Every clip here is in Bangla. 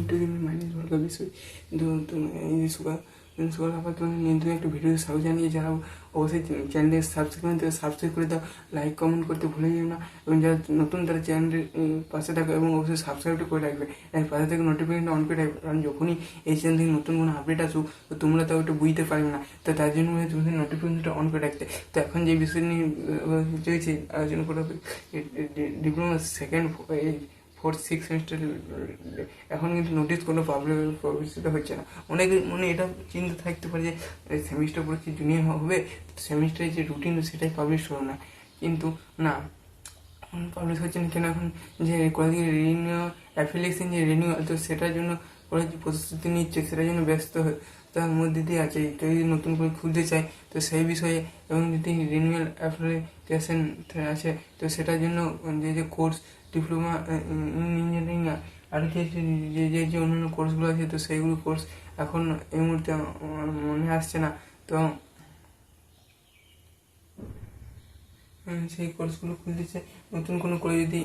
টু মাইনাস ভোল্কা বিষয়। কিন্তু এই সুগার আবার তোমার নতুন একটা ভিডিও স্বাগত জানিয়ে যারা অবশ্যই চ্যানেলে সাবস্ক্রাইব করে দাও, লাইক কমেন্ট করতে ভুলে যেও না, এবং যারা নতুন তারা চ্যানেলের পাশে থাকো এবং অবশ্যই সাবস্ক্রাইবটা করে রাখবে, এর পাশে থেকে নোটিফিকেশনটা অন করে রাখবে, কারণ যখনই এই চ্যানেল থেকে নতুন কোনো আপডেট আসুক তো তোমরা তাও একটু বুঝতে পারবে না, তো তার জন্য তোমাদের নোটিফিকেশনটা অন করে রাখতে। তো এখন যে বিষয় নিয়ে চলছে আলোচনা করা হবে, ডিপ্লোমা সেকেন্ড 4-6 সেমিস্টার, এখন কিন্তু নোটিস কোনো পাবলিসিটি হচ্ছে না। অনেকে মনে এটা চিন্তা থাকতে পারে যে সেমিস্টার পরে কি জুনিয়র হবে, সেমিস্টারের যে রুটিন সেটাই পাবলিশ হলো না, কিন্তু না, পাবলিশ হচ্ছে না কেন? এখন যে কলেজের রিনিউ অ্যাফিলিয়েশন যে রিনিউ, তো সেটার জন্য কলেজ প্রস্তুতি নিচ্ছে, সেটার জন্য ব্যস্ত তার মধ্যে দিয়ে আছে। কেউ যদি নতুন করে খুলতে চায় তো সেই বিষয়ে, এবং যদি রিনিউয়াল অ্যাপ্লিকেশন আছে তো সেটার জন্য যে কোর্স ডিপ্লোমা ইঞ্জিনিয়ারিং আর যে অন্যান্য কোর্সগুলো আছে, তো সেইগুলো কোর্স এখন এই মুহূর্তে মনে আসছে না। তো সেই কোর্সগুলো খুলতেছে নতুন কোনো কলেজ যদি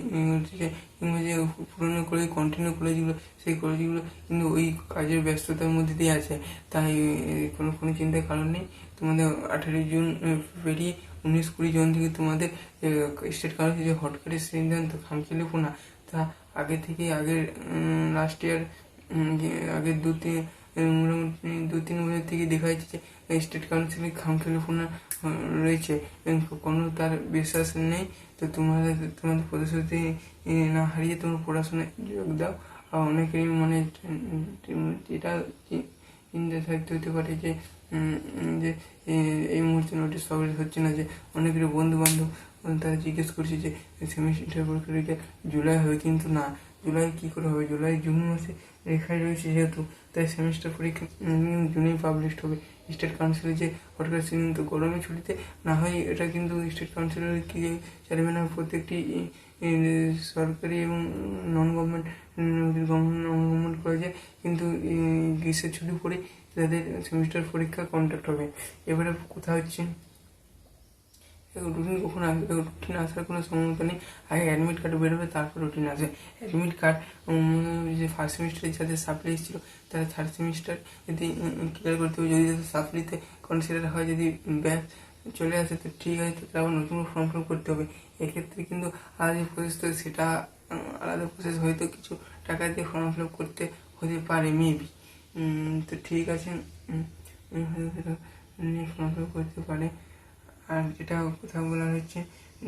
কিংবা যে পুরোনো কলেজ কন্টিনিউ কলেজগুলো, সেই কলেজগুলো কিন্তু ওই কাজের ব্যস্ততার মধ্যে দিয়ে আছে, তাই কোনো চিন্তার কারণ নেই। তোমাদের 18 জুন পেরিয়ে 19-20 জন থেকে তোমাদের স্টেট কাউন্সিল যে হটকারি সিদ্ধান্ত খামখেলে না, তা আগে থেকে আগের লাস্ট ইয়ার আগের মোটামুটি 2-3 বছর থেকে দেখা যাচ্ছে যে স্টেট কাউন্সিলে খামখেলেপনা রয়েছে, কোনো তার বিশ্বাস নেই। তো তোমাদের প্রতিশ্রুতি না হারিয়ে তোমরা পড়াশোনায় যোগ দাও। আর অনেকেরই মনে এটা চিন্তা থাকতে হতে পারে যে এই মুহূর্তে নোটিশ পাবলিশ হচ্ছে না, যে অনেকেরই বন্ধু বান্ধব তারা জিজ্ঞেস করছে যে সেমিস্টার পরীক্ষা জুলাই হবে, কিন্তু না, জুলাই কী করে হবে? জুলাই জুন মাসে রেখায় রয়েছে যেহেতু, তাই সেমিস্টার পরীক্ষা জুনেই পাবলিশড হবে। স্টেট কাউন্সিলের যে হটকার সিদ্ধান্ত গরমে ছুটিতে না হয়, এটা কিন্তু স্টেট কাউন্সিলের কি চাইবে না প্রত্যেকটি সরকারি এবং নন গভর্নমেন্ট কলেজে কিন্তু গ্রীষ্মের ছুটি পড়ে তাদের সেমিস্টার পরীক্ষা কন্ডাক্ট হবে। এবারে কথা হচ্ছে রুটিন কখন আসবে? রুটিন আসার কোনো সম্ভাবনা নেই, আগে অ্যাডমিট কার্ড বেরোবে তারপর রুটিন আসে। অ্যাডমিট কার্ড যে ফার্স্ট সেমিস্টারে যাদের সাপ্লি এসেছিল তারা থার্ড সেমিস্টার যদি ক্লিয়ার করতে হবে, যদি সাপ্লিতে কনসিডার হয়, যদি ব্যাক চলে আসে তো ঠিক আছে, তো আবার নতুন ফর্ম ফিল করতে হবে। এক্ষেত্রে কিন্তু আলাদা যে প্রসেস, তো সেটা আলাদা প্রসেস, হয়তো কিছু টাকা দিয়ে ফর্ম ফিল আপ করতে হতে পারে মেবি। তো ঠিক আছে, ফর্ম ফিল করতে পারে। আর যেটা কথা বলা হচ্ছে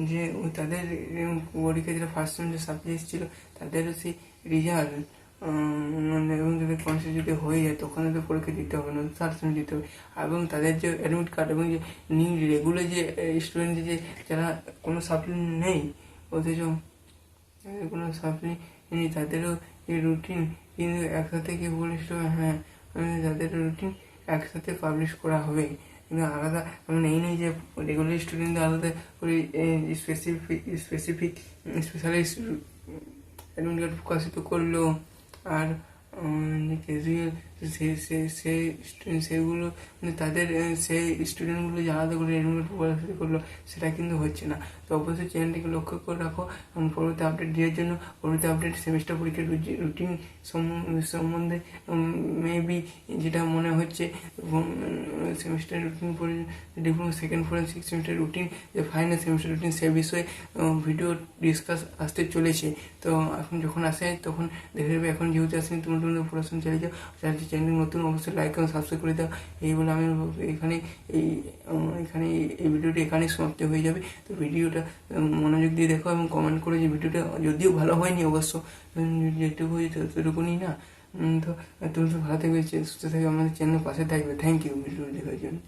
যে তাদের পরীক্ষা যেটা ফার্স্ট সেমিস্টার সাপ্লি এসেছিলো তাদেরও সেই রেজাল্ট এবং তাদের কনসিডার যদি হয়ে যায় তখন তাদের পরীক্ষা দিতে হবে না, থার্ড সেমিস্টার দিতে হবে। এবং তাদের যে অ্যাডমিট কার্ড এবং যে নিউ রেগুলার যে স্টুডেন্ট যে যারা কোনো সাপ্লি নেই, অথচ কোনো সাপ্লি নেই, তাদেরও এই রুটিন কিন্তু একসাথে কি বলেছিল, হ্যাঁ তাদের রুটিন একসাথে পাবলিশ করা হবে, কিন্তু আলাদা মানে এই নেই যে রেগুলার স্টুডেন্টদের আলাদা করে স্পেশালিস্ট অ্যাডমিট কার্ড প্রকাশিত করলো, আর যে ক্যাজুয়াল সেগুলো মানে তাদের সেই স্টুডেন্টগুলো যে আলাদা করে অ্যাডমিট কার্ড প্রকাশিত করলো, সেটা কিন্তু হচ্ছে না। তো অবশ্যই চ্যানেলটিকে লক্ষ্য করে রাখো এবং পরবর্তী আপডেট দেওয়ার জন্য পরবর্তী আপডেট সেমিস্টার পরীক্ষার রুটিন সম্বন্ধে মেবি যেটা মনে হচ্ছে সেমিস্টার রুটিন পরে ডিপ্লোমা সেকেন্ড 4-6 সেমিস্টার রুটিন যে ফাইনাল সেমিস্টার রুটিন সে বিষয়ে ভিডিও ডিসকাস আসতে চলেছে। তো এখন যখন আসে তখন দেখে নেবে, এখন যেহেতু আসেনি তোমাদের পড়াশোনা চালিয়ে যাও, চ্যানেল নতুন অবশ্যই লাইক এবং সাবস্ক্রাইব করে দাও। এই বলে আমি এখানে এই ভিডিওটি এখানেই সমাপ্তি হয়ে যাবে। তো ভিডিওটা মনোযোগ দিয়ে দেখো এবং কমেন্ট করে যে ভিডিওটা যদিও ভালো হয়নি অবশ্য, যেটুকু হয়েছে ততটুকুনি না। তো তুমি ভালো থাকবে, সুস্থ থাকবে, আমাদের চ্যানেলের পাশে থাকবে। থ্যাংক ইউ ভিডিও দেখার জন্য।